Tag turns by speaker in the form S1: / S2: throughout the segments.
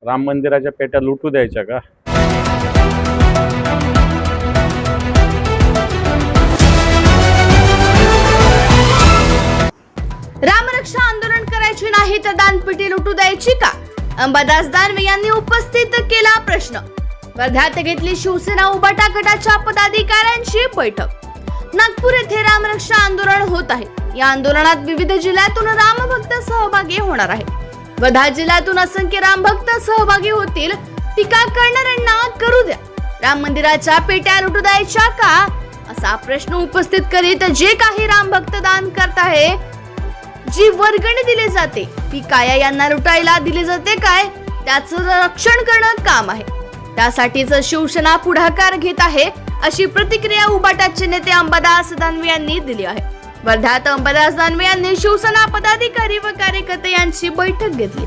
S1: राम मंदिराच्या पेट्या लुटू द्यायच्या का?
S2: रामरक्षा आंदोलन करायचे नाही तर दानपेटी लुटू द्यायची का? अंबादास दानवे यांनी उपस्थित केला प्रश्न. वर्ध्यात घेतली शिवसेना उबाटा गटाच्या पदाधिकाऱ्यांची बैठक. नागपूर येथे रामरक्षा आंदोलन होत आहे. या आंदोलनात विविध जिल्ह्यातून रामभक्त सहभागी होणार आहे. वर्धा जिल्ह्यातून असंख्य रामभक्त सहभागी होतील. टीका करणाऱ्यांना करू द्या. राम मंदिराच्या पेट्या लुटू द्यायच्या का असा प्रश्न उपस्थित करीत जे काही रामभक्त दान करत आहे, जी वर्गणी दिली जाते ती काया यांना लुटायला दिली जाते काय, त्याचं रक्षण करणं काम आहे. त्यासाठीच शिवसेना पुढाकार घेत आहे अशी प्रतिक्रिया उबाटाचे नेते अंबादास दानवे यांनी दिली आहे. वर्ध्यात अंबादास दानवे यांनी शिवसेना पदाधिकारी व कार्यकर्ते यांची बैठक घेतली.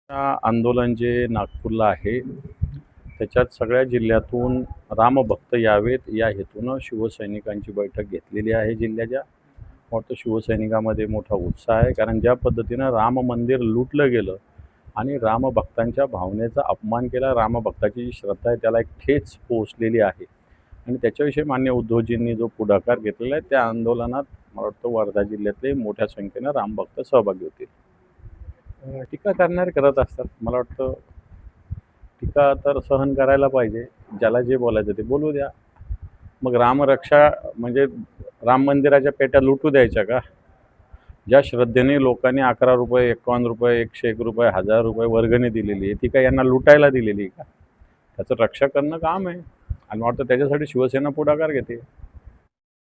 S1: आंदोलन जे नागपूरला आहे त्याच्यात सगळ्या जिल्ह्यातून रामभक्त यावेत या हेतून शिवसैनिकांची बैठक घेतलेली आहे. जिल्ह्याच्या वाटतं शिवसैनिकांमध्ये मोठा उत्साह आहे, कारण ज्या पद्धतीनं राम मंदिर लुटलं गेलं आणि रामभक्तांच्या भावनेचा अपमान केला, रामभक्ताची जी श्रद्धा आहे त्याला एक ठेच पोहोचलेली आहे. आणि त्याच्याविषयी मान्य उद्धवजींनी जो पुढाकार घेतलेला आहे त्या आंदोलनात मला वाटतं वर्धा जिल्ह्यातले मोठ्या संख्येनं रामभक्त सहभागी होतील. टीका करणारे करत असतात. मला वाटतं टीका तर सहन करायला पाहिजे. ज्याला जे बोलायचं ते बोलू द्या. मग रामरक्षा म्हणजे राम मंदिराच्या पेट्या लुटू द्यायच्या का? ज्या श्रद्धेने लोकांनी 11 रुपये, 51 रुपये, 101 रुपये, 1000 रुपये वर्गणी दिलेली आहे ती काय यांना लुटायला दिलेली आहे का? त्याचं रक्षा करणं काम आहे आणि वाटतं त्याच्यासाठी शिवसेना पुढाकार घेते.